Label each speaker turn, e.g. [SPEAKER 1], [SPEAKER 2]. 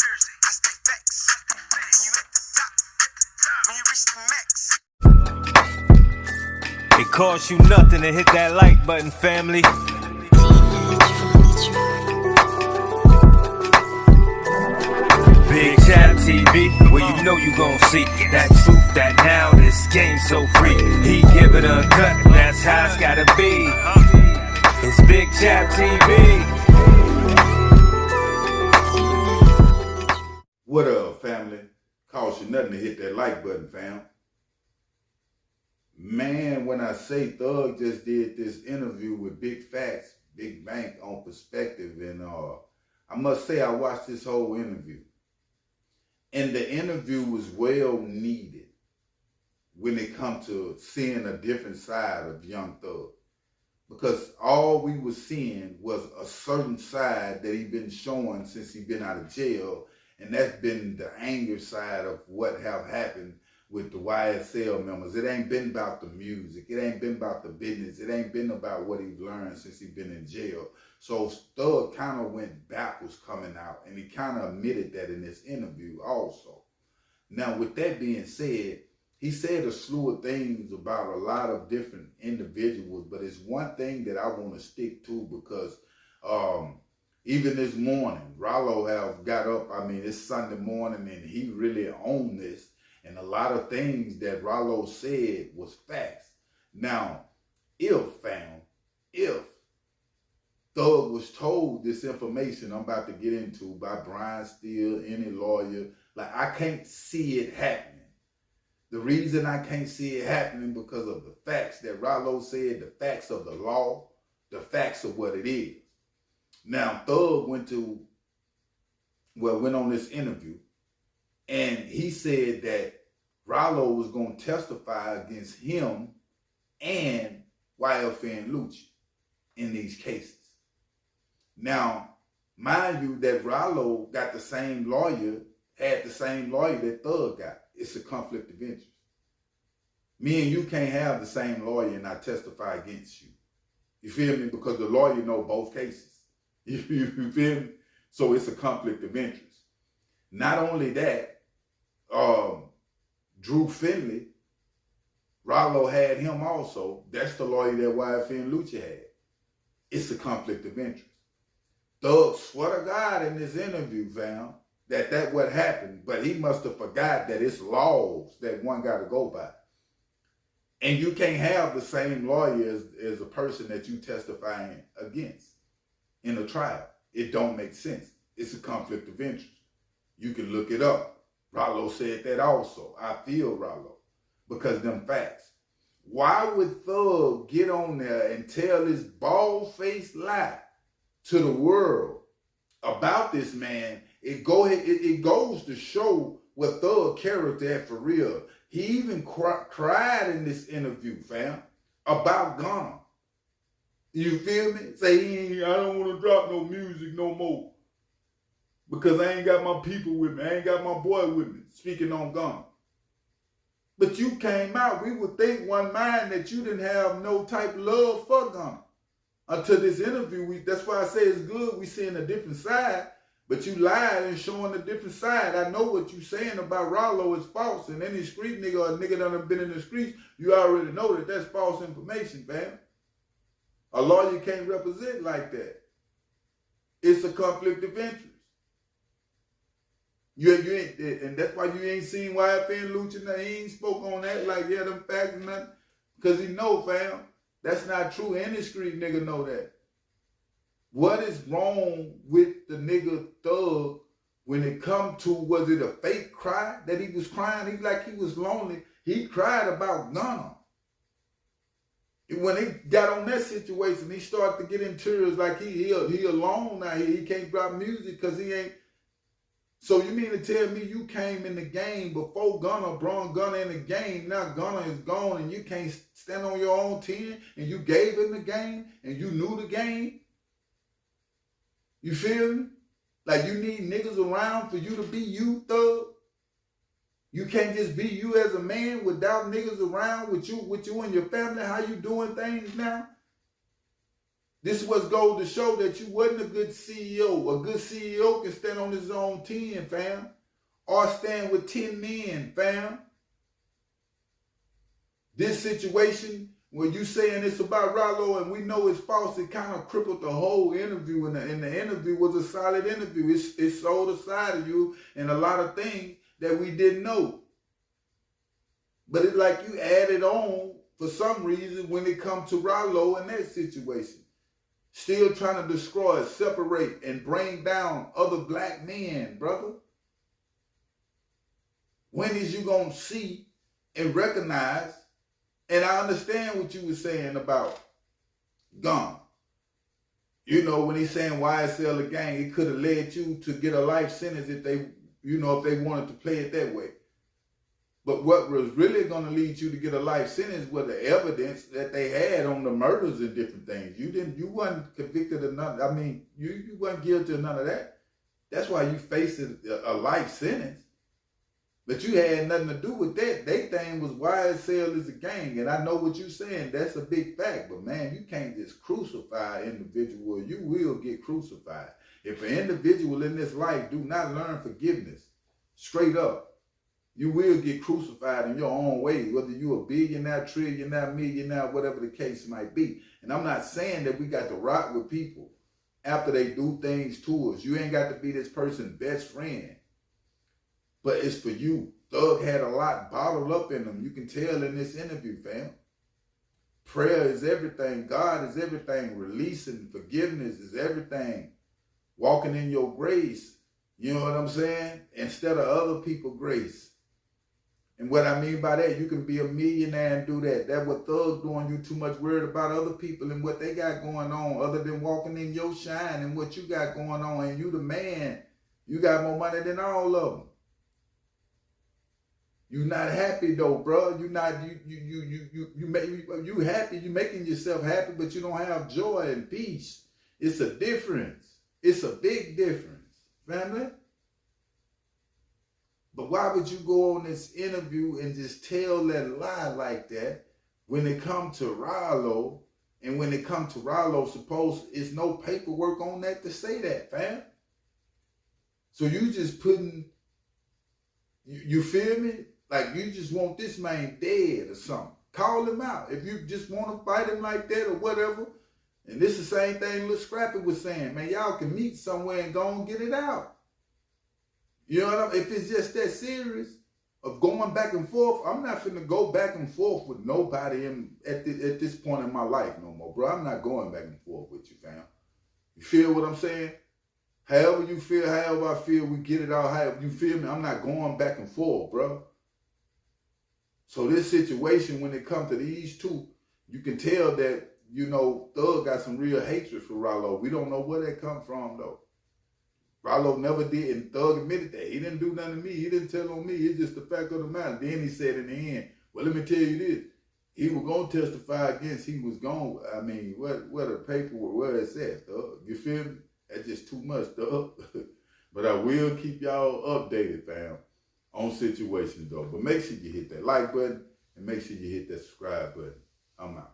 [SPEAKER 1] I stay facts. When you at the top, when you reach the max.
[SPEAKER 2] It costs you nothing to hit that like button, family. BigChap TV, where you know you gon' see that truth, that now this game so free. He give it uncut, and that's how it's gotta be. It's BigChap TV.
[SPEAKER 3] What up, family? Cost you nothing to hit that like button, fam. Man, when I say Thug just did this interview with Big Facts, Big Bank on Perspective, and I must say I watched this whole interview. And the interview was well needed when it comes to seeing a different side of Young Thug. Because all we were seeing was a certain side that he'd been showing since he'd been out of jail. And that's been the anger side of what have happened with the YSL members. It ain't been about the music. It ain't been about the business. It ain't been about what he's learned since he's been in jail. So Thug kind of went backwards coming out, and he kind of admitted that in this interview also. Now, with that being said, he said a slew of things about a lot of different individuals, but it's one thing that I want to stick to because even this morning, Ralo have got up, it's Sunday morning, and he really owned this. And a lot of things that Ralo said was facts. Now, if Thug was told this information I'm about to get into by Brian Steele, any lawyer, like I can't see it happening. The reason I can't see it happening because of the facts that Ralo said, the facts of the law, the facts of what it is. Now, Thug went on this interview, and he said that Ralo was going to testify against him and YFN Lucci in these cases. Now, mind you that Ralo got the same lawyer, had the same lawyer that Thug got. It's a conflict of interest. Me and you can't have the same lawyer and I testify against you. You feel me? Because the lawyer know both cases. You feel me? So it's a conflict of interest. Not only that, Drew Finley, Ralo had him also. That's the lawyer that YFN Lucci had. It's a conflict of interest. Thug swear to God in this interview, fam, that what happened, but he must have forgot that it's laws that one got to go by. And you can't have the same lawyer as a person that you testifying against in a trial. It don't make sense. It's a conflict of interest. You can look it up. Ralo said that also. I feel Ralo because them facts. Why would Thug get on there and tell this bald-faced lie to the world about this man? It goes to show what Thug character at for real. He even cried in this interview, fam, about Gunna. You feel me? Say, I don't want to drop no music no more because I ain't got my people with me. I ain't got my boy with me, speaking on Gunna. But you came out, we would think one mind that you didn't have no type of love for Gunna. Until this interview, that's why I say it's good we seeing a different side, but you lied and showing a different side. I know what you saying about Ralo is false, and any street nigga or a nigga that done been in the streets, you already know that that's false information, fam. A lawyer can't represent like that. It's a conflict of interest. You ain't, and that's why you ain't seen YFN Lucci. He ain't spoke on that like, yeah, them facts and nothing. Because he know, fam, that's not true. Any street nigga know that. What is wrong with the nigga Thug when it come to, was it a fake cry that he was crying? He like he was lonely. He cried about Gunna. When he got on that situation, he started to get in tears like he alone now. He can't drop music because he ain't. So you mean to tell me you came in the game before Gunna, brought Gunna in the game, now Gunna is gone and you can't stand on your own 10 and you gave him the game and you knew the game? You feel me? Like you need niggas around for you to be you, Thug? You can't just be you as a man without niggas around with you and your family, how you doing things now? This was goes to show that you wasn't a good CEO. A good CEO can stand on his own 10, fam. Or stand with 10 men, fam. This situation, when you saying it's about Ralo and we know it's false, it kind of crippled the whole interview. And the interview was a solid interview. It showed a side of you and a lot of things that we didn't know. But it's like you added on for some reason when it comes to Ralo in that situation. Still trying to destroy, separate, and bring down other black men, brother. When is you going to see and recognize? And I understand what you were saying about Gun. You know, when he's saying YSL a gang, it could have led you to get a life sentence if they, you know, if they wanted to play it that way. But what was really going to lead you to get a life sentence was the evidence that they had on the murders and different things. You wasn't convicted of none. I mean, you wasn't guilty of none of that. That's why you faced a life sentence. But you had nothing to do with that. They thing was YSL is a gang. And I know what you're saying. That's a big fact. But man, you can't just crucify an individual. You will get crucified. If an individual in this life do not learn forgiveness, straight up, you will get crucified in your own way, whether you're a billionaire, trillionaire, millionaire, whatever the case might be. And I'm not saying that we got to rock with people after they do things to us. You ain't got to be this person's best friend. But it's for you. Thug had a lot bottled up in him. You can tell in this interview, fam. Prayer is everything. God is everything. Releasing forgiveness is everything. Walking in your grace. You know what I'm saying? Instead of other people's grace. And what I mean by that, you can be a millionaire and do that. That's what Thug doing. You too much worried about other people and what they got going on other than walking in your shine and what you got going on. And you the man. You got more money than all of them. You not happy though, bro. You not you happy. You making yourself happy, but you don't have joy and peace. It's a difference. It's a big difference, family. But why would you go on this interview and just tell that lie like that when it comes to Ralo? And when it comes to Ralo, suppose it's no paperwork on that to say that, fam. So you just putting, you feel me? Like you just want this man dead or something. Call him out. If you just want to fight him like that or whatever. And this is the same thing Lil Scrappy was saying. Man, y'all can meet somewhere and go and get it out. You know what I mean? If it's just that serious of going back and forth, I'm not finna go back and forth with nobody at this point in my life no more, bro. I'm not going back and forth with you, fam. You feel what I'm saying? However you feel, however I feel, we get it out. However you feel me, I'm not going back and forth, bro. So this situation, when it comes to these two, you can tell that, you know, Thug got some real hatred for Ralo. We don't know where that come from, though. Ralo never did, and Thug admitted that. He didn't do nothing to me. He didn't tell on me. It's just the fact of the matter. Then he said in the end, well, let me tell you this. He was going to testify against, he was going, I mean, what the paperwork, where it says, Thug. You feel me? That's just too much, Thug. But I will keep y'all updated, fam, on situations, though. But make sure you hit that like button, and make sure you hit that subscribe button. I'm out.